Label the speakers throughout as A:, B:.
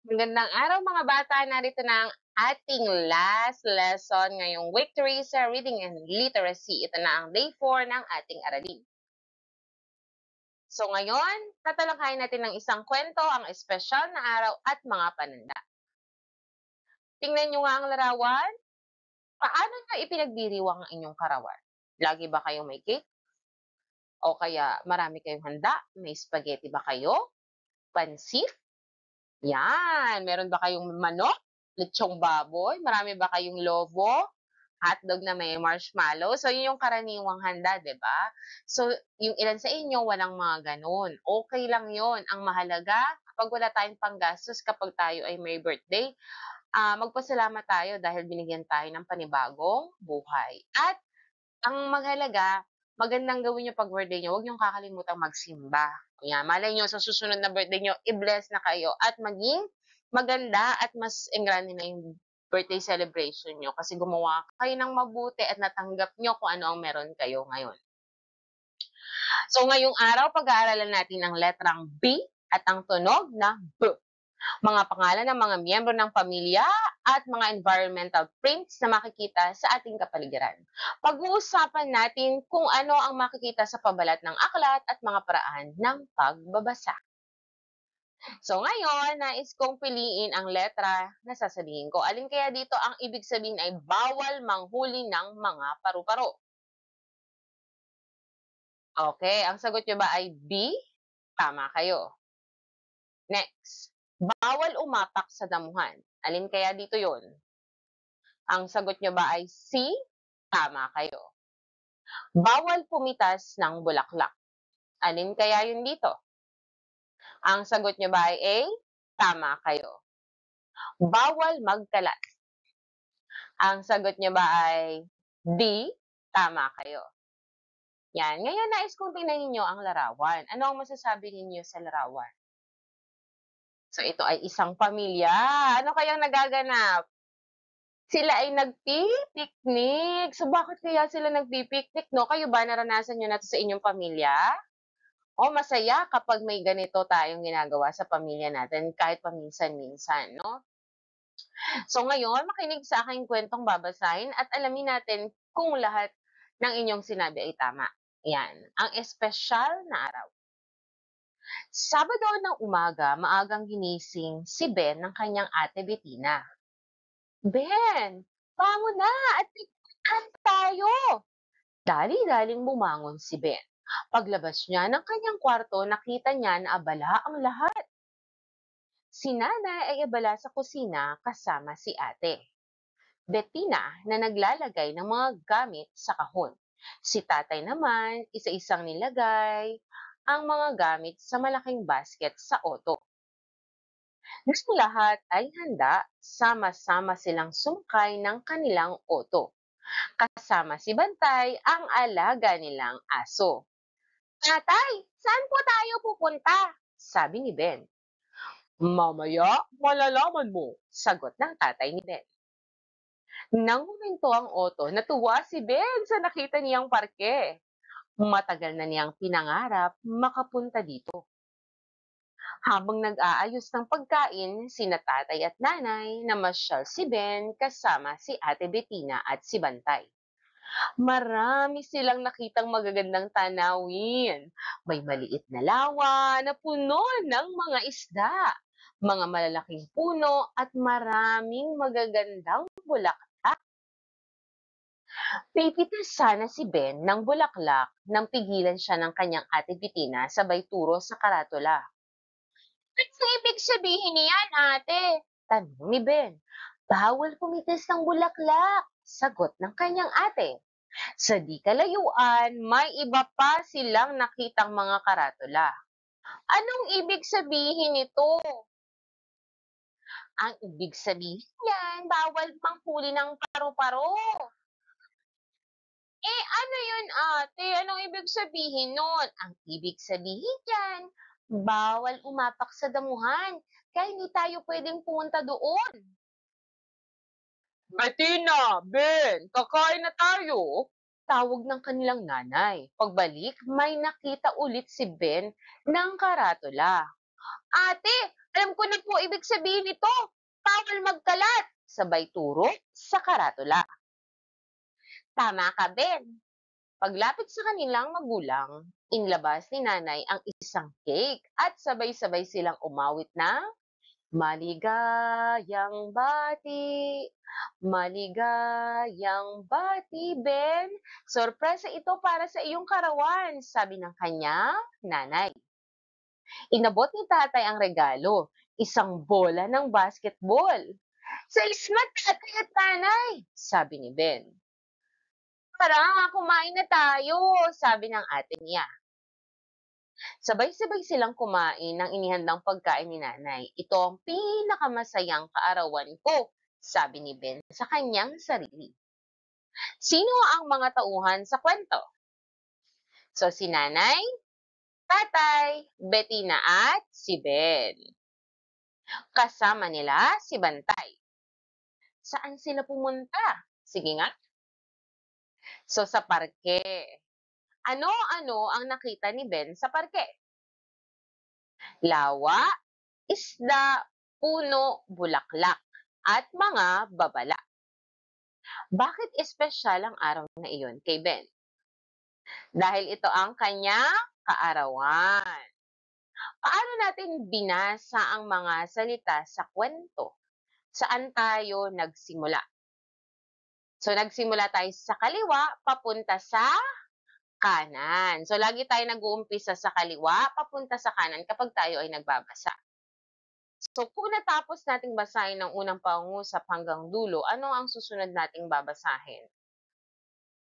A: Magandang araw mga bata, narito na ang ating last lesson ngayong week 3 sa Reading and Literacy. Ito na ang day 4 ng ating aralin. So ngayon, tatalakayin natin ng isang kwento ang espesyal na araw at mga pananda. Tingnan nyo nga ang larawan. Paano nyo ipinagdiriwang ang inyong karawan? Lagi ba kayong may cake? O kaya marami kayong handa? May spaghetti ba kayo? Pansit? Yan. Meron ba kayong manok? Lechong baboy? Marami ba kayong lobo? Hotdog na may marshmallow? So, yun yung karaniwang handa, di ba? So, yung ilan sa inyo, walang mga ganun. Okay lang yun. Ang mahalaga, kapag wala tayong panggastos, kapag tayo ay may birthday, magpasalamat tayo dahil binigyan tayo ng panibagong buhay. At ang mahalaga, magandang gawin niyo 'pag birthday niyo, huwag niyong kakalimutang magsimba. Yan, malay niyo sa susunod na birthday niyo, i-bless na kayo at maging maganda at mas engrande na yung birthday celebration niyo kasi gumawa kayo ng mabuti at natanggap niyo kung ano ang meron kayo ngayon. So ngayong araw, pag-aaralan natin ang letrang B at ang tunog na B. Mga pangalan ng mga miyembro ng pamilya at mga environmental prints na makikita sa ating kapaligiran. Pag-uusapan natin kung ano ang makikita sa pabalat ng aklat at mga paraan ng pagbabasa. So ngayon, nais kong piliin ang letra na sasabihin ko. Alin kaya dito ang ibig sabihin ay bawal manghuli ng mga paru-paro? Okay, ang sagot nyo ba ay B? Tama kayo. Next, bawal umapak sa damuhan. Alin kaya dito yon? Ang sagot nyo ba ay C? Tama kayo. Bawal pumitas ng bulaklak. Alin kaya yun dito? Ang sagot nyo ba ay A? Tama kayo. Bawal magkalat. Ang sagot nyo ba ay D? Tama kayo. Yan. Ngayon, nais kong tingnan ninyo ang larawan. Ano ang masasabi ninyo sa larawan? So, ito ay isang pamilya. Ano kayang nagaganap? Sila ay nagpi-picnic. So, bakit kaya sila nagpi-picnic, no? Kayo ba, naranasan nyo na 'to sa inyong pamilya? O masaya kapag may ganito tayong ginagawa sa pamilya natin kahit paminsan-minsan, no? So ngayon, makinig sa aking kwentong babasahin at alamin natin kung lahat ng inyong sinabi ay tama. Yan, ang espesyal na araw. Sabado ng umaga, maagang ginising si Ben ng kanyang ate Bettina. Ben, bangon na at picnican tayo! Dali-daling bumangon si Ben. Paglabas niya ng kanyang kwarto, nakita niya na abala ang lahat. Si nanay ay abala sa kusina kasama si ate, Bettina, na naglalagay ng mga gamit sa kahon. Si tatay naman, isa-isang nilagay ang mga gamit sa malaking basket sa auto. Nang lahat ay handa, sama-sama silang sumkay ng kanilang auto. Kasama si Bantay, ang alaga nilang aso. Tatay, saan po tayo pupunta? Sabi ni Ben. Mamaya, malalaman mo, sagot ng tatay ni Ben. Nang huminto ang auto, natuwa si Ben sa nakita niyang parke. Matagal na niyang pinangarap makapunta dito. Habang nag-aayos ng pagkain, sina tatay at nanay, namasyal si Ben kasama si ate Bettina at si Bantay. Marami silang nakitang magagandang tanawin. May maliit na lawa na puno ng mga isda, mga malalaking puno at maraming magagandang bulaklak. Pipitas sana si Ben ng bulaklak nang pigilan siya ng kanyang ate Bettina sabay turo sa karatula. Ano ibig sabihin niyan, ate? Tanong ni Ben. Bawal pumitas ng bulaklak, sagot ng kanyang ate. Sa di kalayuan, may iba pa silang nakitang mga karatula. Anong ibig sabihin nito? Ang ibig sabihin niyan, bawal manghuli ng paru-paro. Ano yun, ate? Anong ibig sabihin nun? Ang ibig sabihin niyan, bawal umapak sa damuhan, kaya hindi tayo pwedeng pumunta doon. Bettina, Ben, kakain na tayo. Tawag ng kanilang nanay. Pagbalik, may nakita ulit si Ben ng karatula. Ate, alam ko na po ibig sabihin nito? Bawal magkalat, sabay turo sa karatula. Tama ka, Ben. Paglapit sa kanilang magulang, inilabas ni nanay ang isang cake at sabay-sabay silang umawit ng maligayang bati, maligayang bati, Ben. Sorpresa ito para sa iyong karawan, sabi ng kanyang nanay. Inabot ni tatay ang regalo, isang bola ng basketball. Salamat, tatay at nanay, sabi ni Ben. Tara, kumain na tayo, sabi ng ate niya. Sabay-sabay silang kumain ng inihandang pagkain ni nanay. Ito ang pinakamasayang kaarawan ko, sabi ni Ben sa kanyang sarili. Sino ang mga tauhan sa kwento? So, si nanay, tatay, Bettina at si Ben. Kasama nila si Bantay. Saan sila pumunta? Sige nga. So, sa parke. Ano-ano ang nakita ni Ben sa parke? Lawa, isda, puno, bulaklak, at mga babala. Bakit espesyal ang araw na iyon kay Ben? Dahil ito ang kanyang kaarawan. Paano natin binasa ang mga salita sa kwento? Saan tayo nagsimula? So, nagsimula tayo sa kaliwa, papunta sa kanan. So, lagi tayo nag-uumpisa sa kaliwa, papunta sa kanan kapag tayo ay nagbabasa. So, kung natapos nating basahin ang unang pangungusap hanggang dulo, ano ang susunod nating babasahin?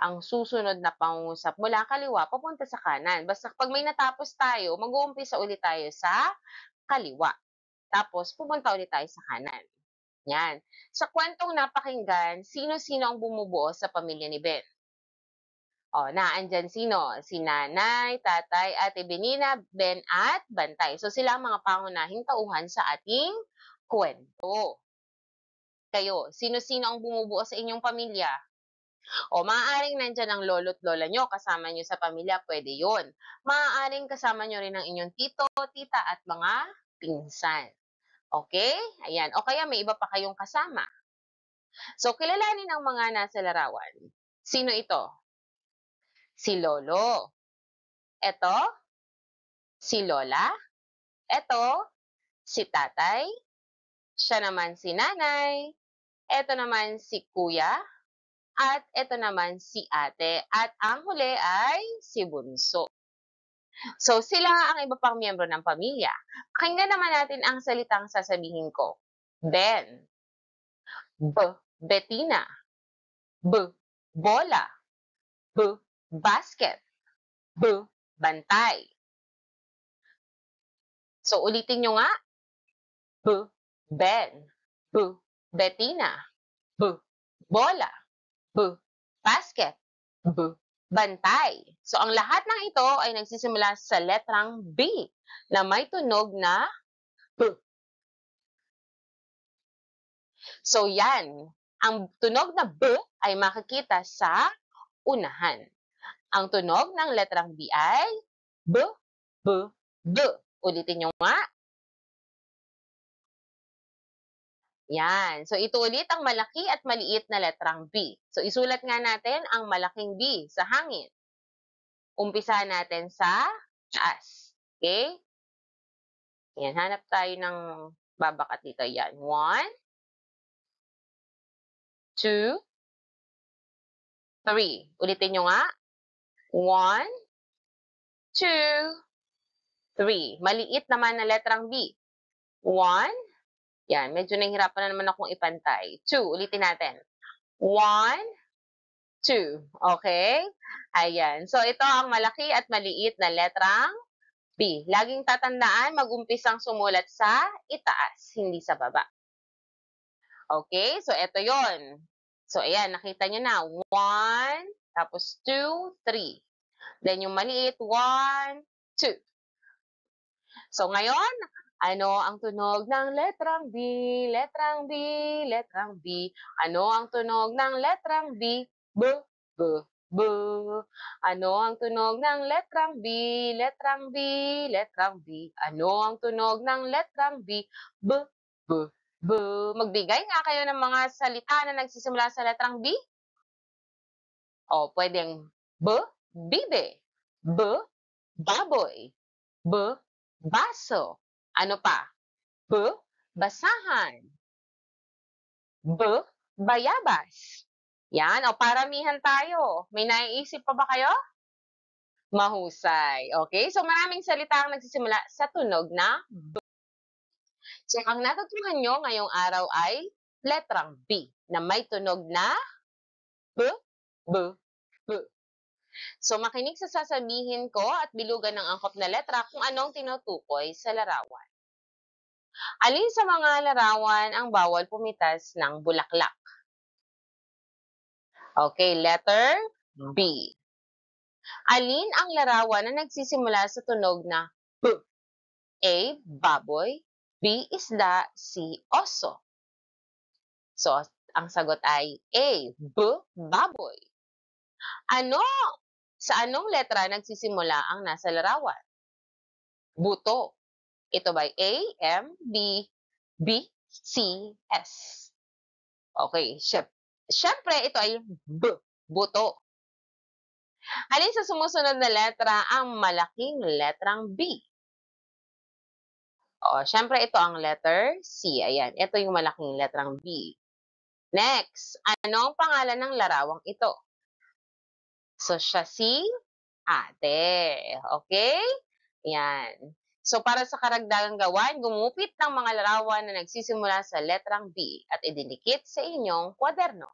A: Ang susunod na pangungusap mula kaliwa, papunta sa kanan. Basta pag may natapos tayo, mag-uumpisa ulit tayo sa kaliwa. Tapos, pupunta ulit tayo sa kanan. Yan. Sa kwentong napakinggan, sino-sino ang bumubuo sa pamilya ni Ben? O, naandyan sino? Si nanay, tatay, ate Benina, Ben at Bantay. So, sila ang mga pangunahing tauhan sa ating kwento. Kayo, sino-sino ang bumubuo sa inyong pamilya? O, maaaring nandyan ang lolo't lola nyo, kasama nyo sa pamilya, pwede yun. Maaaring kasama nyo rin ang inyong tito, tita, at mga pinsan. Okay? Ayan. O kaya may iba pa kayong kasama. So, kilalanin ang mga nasa larawan. Sino ito? Si Lolo. Ito, si Lola. Ito, si Tatay. Siya naman si Nanay. Ito naman si Kuya. At ito naman si Ate. At ang huli ay si Bunso. So, sila ang iba pang miyembro ng pamilya. Pakinggan naman natin ang salitang sasabihin ko. Ben. Bettina. Bola. Basket. Bantay. So, ulitin nyo nga. Ben. Bettina. Bola. Basket. Bantay. So, ang lahat ng ito ay nagsisimula sa letrang B na may tunog na B. So, yan. Ang tunog na B ay makikita sa unahan. Ang tunog ng letrang B ay B. Ulitin nyo nga. Yan. So, ito ulit ang malaki at maliit na letrang B. So, isulat nga natin ang malaking B sa hangin. Umpisahan natin sa taas. Okay? Yan. Hanap tayo ng babakat dito. Yan. 1, 2, 3. Ulitin nyo nga. 1, 2, 3. Maliit naman na letrang B. 1, yan. Medyo nahihirapan na naman akong ipantay. 2. Ulitin natin. 1, 2. Okay? Ayan. So, ito ang malaki at maliit na letrang B. Laging tatandaan, mag-umpisang sumulat sa itaas, hindi sa baba. Okay? So, ito yon. So, ayan. Nakita nyo na. 1, tapos 2, 3. Then, yung maliit, 1, 2. So, ngayon, ano ang tunog ng letrang B? Letrang B, letrang B. Ano ang tunog ng letrang B? B, B, B. Ano ang tunog ng letrang B? Letrang B, letrang B. Ano ang tunog ng letrang B? B, B, B. Magbigay nga kayo ng mga salita na nagsisimula sa letrang B. O, pwedeng B, bibe. B, baboy. B, baso. Ano pa? B, basahan. B, bayabas. Yan, o paramihan tayo. May naiisip pa ba kayo? Mahusay. Okay, so maraming salita ang nagsisimula sa tunog na B. So ang natutunan nyo ngayong araw ay letrang B na may tunog na B, B, B. So makinig sa sasabihin ko at bilugan ng angkop na letra kung anong tinutukoy sa larawan. Alin sa mga larawan ang bawal pumitas ng bulaklak? Okay, letter B. Alin ang larawan na nagsisimula sa tunog na B? A, baboy. B, isda. C, oso. So, ang sagot ay A, B, baboy. Ano? Sa anong letra nagsisimula ang nasa larawan? Buto. Ito ba A, M, B, C, S? Okay, syempre ito ay B, buto. Alin sa sumusunod na letra ang malaking letrang B? O, syempre ito ang letter C. Ayan, ito yung malaking letrang B. Next, ano ang pangalan ng larawang ito? So, siya si ate. Okay? Yan. So, para sa karagdagang gawain, gumupit ng mga larawan na nagsisimula sa letrang B at idinikit sa inyong kwaderno.